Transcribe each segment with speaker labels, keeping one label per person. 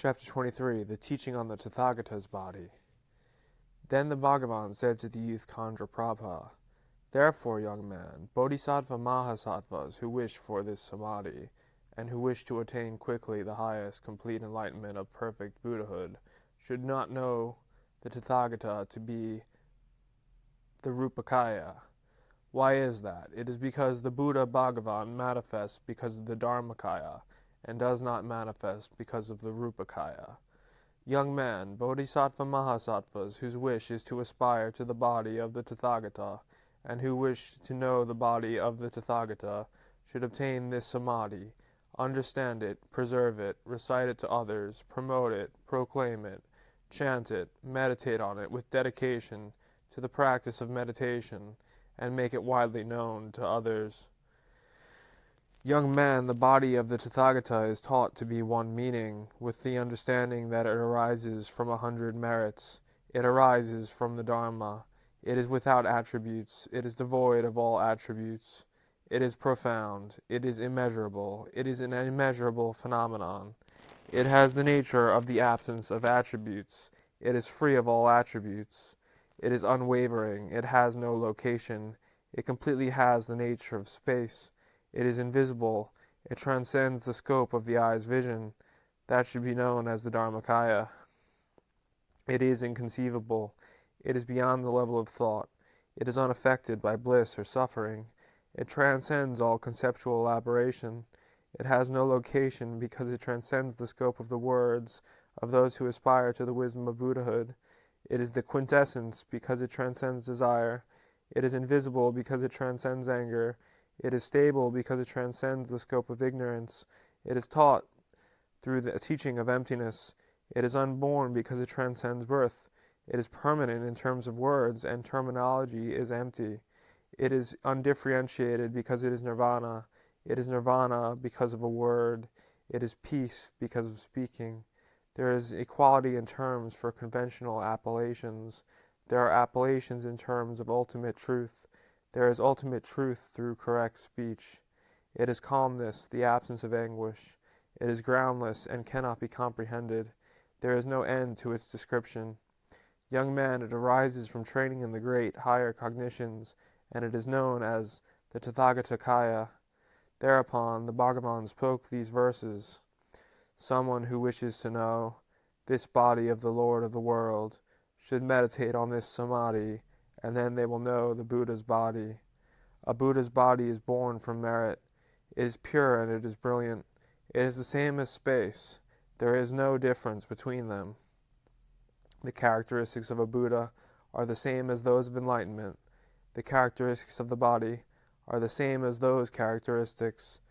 Speaker 1: Chapter 23. The Teaching on the Tathagata's Body. Then the Bhagavan said to the youth Chandraprabha, "Therefore, young man, bodhisattva mahasattvas who wish for this samadhi, and who wish to attain quickly the highest complete enlightenment of perfect Buddhahood, should not know the Tathagata to be the Rupakaya. Why is that? It is because the Buddha Bhagavan manifests because of the Dharmakaya, and does not manifest because of the Rupakaya. Young man, bodhisattva mahasattvas whose wish is to aspire to the body of the Tathagata, and who wish to know the body of the Tathagata, should obtain this samadhi, understand it, preserve it, recite it to others, promote it, proclaim it, chant it, meditate on it with dedication to the practice of meditation, and make it widely known to others. Young man, the body of the Tathagata is taught to be one meaning, with the understanding that it arises from 100 merits. It arises from the Dharma. It is without attributes. It is devoid of all attributes. It is profound. It is immeasurable. It is an immeasurable phenomenon. It has the nature of the absence of attributes. It is free of all attributes. It is unwavering. It has no location. It completely has the nature of space. It is invisible. It transcends the scope of the eye's vision. That should be known as the Dharmakaya. It is inconceivable. It is beyond the level of thought. It is unaffected by bliss or suffering. It transcends all conceptual elaboration. It has no location because it transcends the scope of the words of those who aspire to the wisdom of Buddhahood. It is the quintessence because it transcends desire. It is invisible because it transcends anger. It is stable because it transcends the scope of ignorance. It is taught through the teaching of emptiness. It is unborn because it transcends birth. It is permanent in terms of words, and terminology is empty. It is undifferentiated because it is nirvana. It is nirvana because of a word. It is peace because of speaking. There is equality in terms for conventional appellations. There are appellations in terms of ultimate truth. There is ultimate truth through correct speech. It is calmness, the absence of anguish. It is groundless and cannot be comprehended. There is no end to its description. Young man, it arises from training in the great, higher cognitions, and it is known as the Tathagatagaya. Thereupon the Bhagavan spoke these verses. Someone who wishes to know this body of the Lord of the world should meditate on this samadhi, and then they will know the Buddha's body. A Buddha's body is born from merit. It is pure and it is brilliant. It is the same as space. There is no difference between them. The characteristics of a Buddha are the same as those of enlightenment. The characteristics of the body are the same as those characteristics.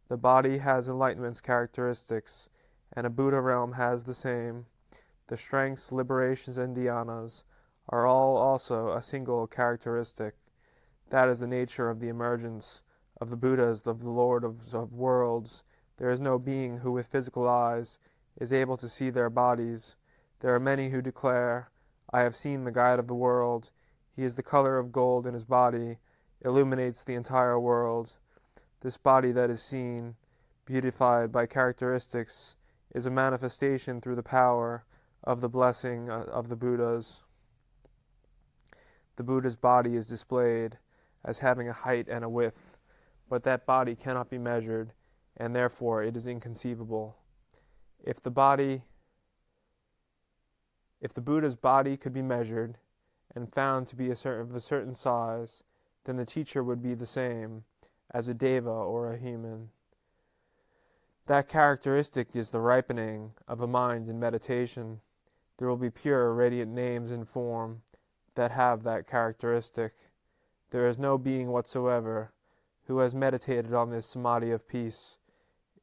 Speaker 1: The body has enlightenment's characteristics, and a Buddha realm has the same. The strengths, liberations, and dhyanas are all also a single characteristic. That is the nature of the emergence of the Buddhas, of the Lord of worlds. There is no being who with physical eyes is able to see their bodies. There are many who declare, "I have seen the guide of the world. He is the color of gold in his body, illuminates the entire world." This body that is seen, beautified by characteristics, is a manifestation through the power of the blessing of the Buddhas. The Buddha's body is displayed as having a height and a width, but that body cannot be measured, and therefore it is inconceivable. If the Buddha's body could be measured and found to be of a certain size, then the teacher would be the same as a deva or a human. That characteristic is the ripening of a mind in meditation. There will be pure, radiant names in form that have that characteristic. There is no being whatsoever who has meditated on this samadhi of peace.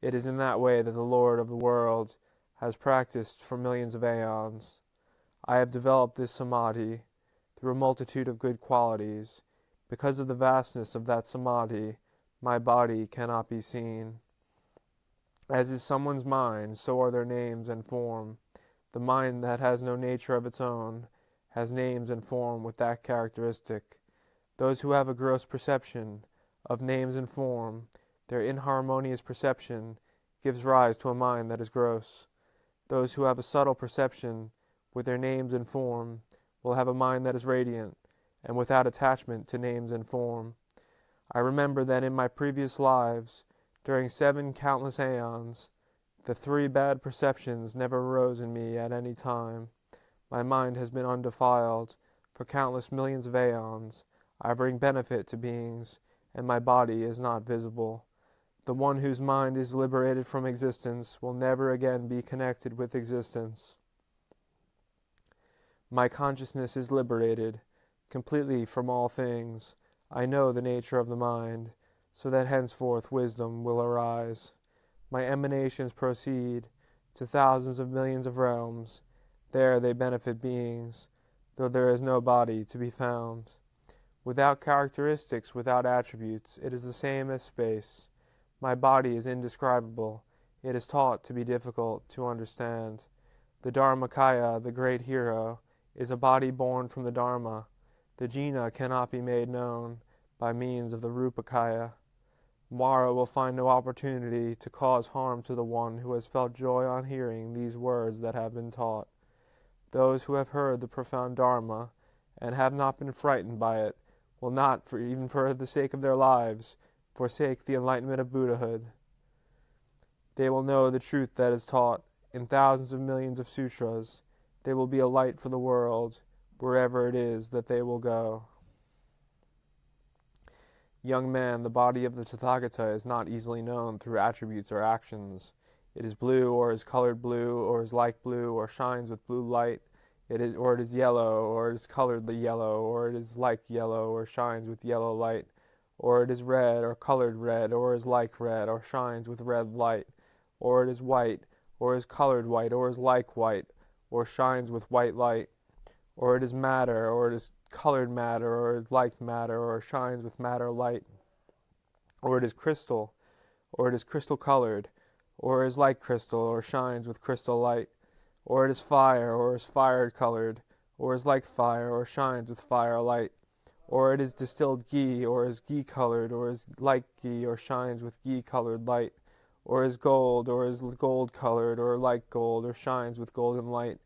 Speaker 1: It is in that way that the Lord of the world has practiced for millions of aeons. I have developed this samadhi through a multitude of good qualities. Because of the vastness of that samadhi, my body cannot be seen. As is someone's mind, so are their names and form. The mind that has no nature of its own has names and form with that characteristic. Those who have a gross perception of names and form, their inharmonious perception gives rise to a mind that is gross. Those who have a subtle perception, with their names and form, will have a mind that is radiant, and without attachment to names and form. I remember that in my previous lives, during 7 countless aeons, the 3 bad perceptions never arose in me at any time. My mind has been undefiled. For countless millions of aeons, I bring benefit to beings, and my body is not visible. The one whose mind is liberated from existence will never again be connected with existence. My consciousness is liberated completely from all things. I know the nature of the mind, so that henceforth wisdom will arise. My emanations proceed to thousands of millions of realms. There they benefit beings, though there is no body to be found. Without characteristics, without attributes, it is the same as space. My body is indescribable. It is taught to be difficult to understand. The Dharmakaya, the great hero, is a body born from the Dharma. The Jina cannot be made known by means of the Rupakaya. Mara will find no opportunity to cause harm to the one who has felt joy on hearing these words that have been taught. Those who have heard the profound Dharma and have not been frightened by it will not, even for the sake of their lives, forsake the enlightenment of Buddhahood. They will know the truth that is taught in thousands of millions of sutras. They will be a light for the world, wherever it is that they will go. Young man, the body of the Tathagata is not easily known through attributes or actions. It is blue, or is colored blue, or is like blue, or shines with blue light. It is yellow, or it is colored yellow, or it is like yellow, or shines with yellow light. Or it is red, or colored red, or is like red, or shines with red light. Or it is white, or is colored white, or is like white, or shines with white light. Or it is matter, or it is colored matter, or is like matter, or shines with matter light. Or it is crystal, or it is crystal colored, or is like crystal, or shines with crystal light. Or it is fire, or is fire colored, or is like fire, or shines with fire light. Or it is distilled ghee, or is ghee colored, or is like ghee, or shines with ghee colored light. Or is gold, or is gold colored, or like gold, or shines with golden light.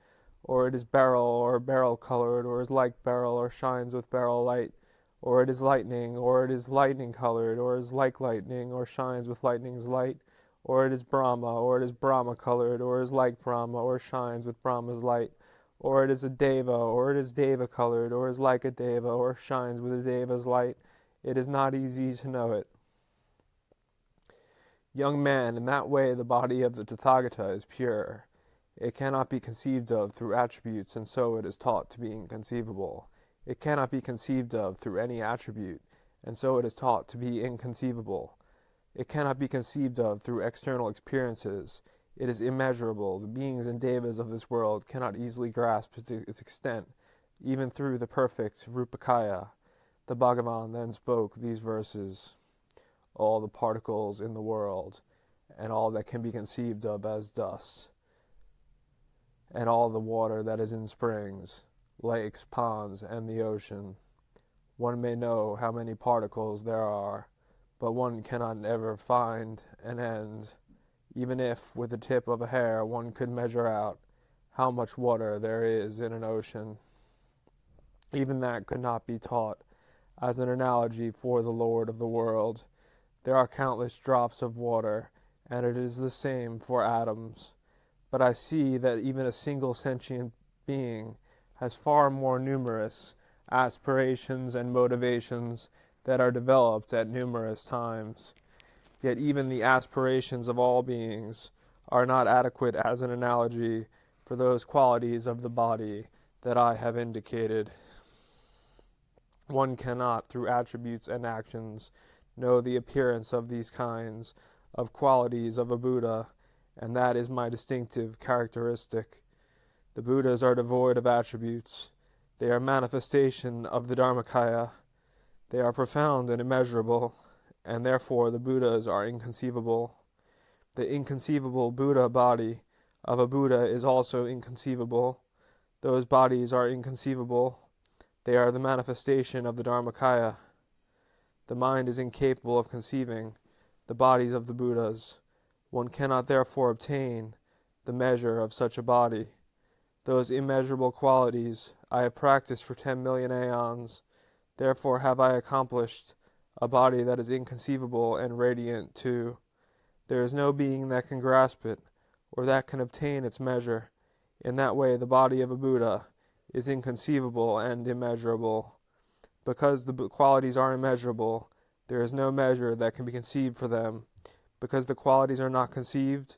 Speaker 1: Or it is beryl, or beryl colored, or is like beryl, or shines with beryl light. Or it is lightning, or it is lightning colored, or is like lightning, or shines with lightning's light. Or it is Brahma, or it is Brahma colored, or is like Brahma, or shines with Brahma's light. Or it is a Deva, or it is Deva colored, or is like a Deva, or shines with a Deva's light. It is not easy to know it. Young man, in that way the body of the Tathagata is pure. It cannot be conceived of through attributes, and so it is taught to be inconceivable. It cannot be conceived of through any attribute, and so it is taught to be inconceivable. It cannot be conceived of through external experiences. It is immeasurable. The beings and devas of this world cannot easily grasp its extent, even through the perfect Rupakaya. The Bhagavan then spoke these verses: all the particles in the world, and all that can be conceived of as dust, and all the water that is in springs, lakes, ponds, and the ocean. One may know how many particles there are, but one cannot ever find an end, even if with the tip of a hair one could measure out how much water there is in an ocean. Even that could not be taught as an analogy for the Lord of the world. There are countless drops of water, and it is the same for atoms. But I see that even a single sentient being has far more numerous aspirations and motivations that are developed at numerous times. Yet even the aspirations of all beings are not adequate as an analogy for those qualities of the body that I have indicated. One cannot, through attributes and actions, know the appearance of these kinds of qualities of a Buddha, and that is my distinctive characteristic. The Buddhas are devoid of attributes. They are manifestation of the Dharmakaya. They are profound and immeasurable, and therefore the Buddhas are inconceivable. The inconceivable Buddha body of a Buddha is also inconceivable. Those bodies are inconceivable. They are the manifestation of the Dharmakaya. The mind is incapable of conceiving the bodies of the Buddhas. One cannot therefore obtain the measure of such a body. Those immeasurable qualities I have practiced for 10 million aeons. Therefore have I accomplished a body that is inconceivable and radiant too. There is no being that can grasp it, or that can obtain its measure. In that way the body of a Buddha is inconceivable and immeasurable. Because the qualities are immeasurable, there is no measure that can be conceived for them. Because the qualities are not conceived,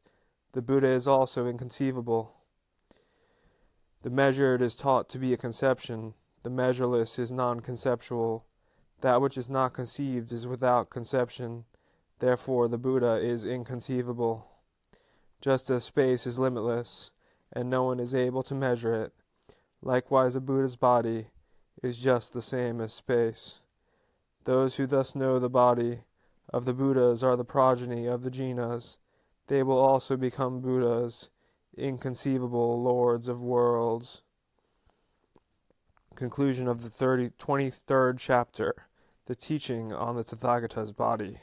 Speaker 1: the Buddha is also inconceivable. The measured is taught to be a conception. The measureless is non-conceptual. That which is not conceived is without conception. Therefore the Buddha is inconceivable. Just as space is limitless, and no one is able to measure it, likewise a Buddha's body is just the same as space. Those who thus know the body of the Buddhas are the progeny of the jinas. They will also become Buddhas, inconceivable lords of worlds. Conclusion of the 23rd chapter, the teaching on the Tathagata's body.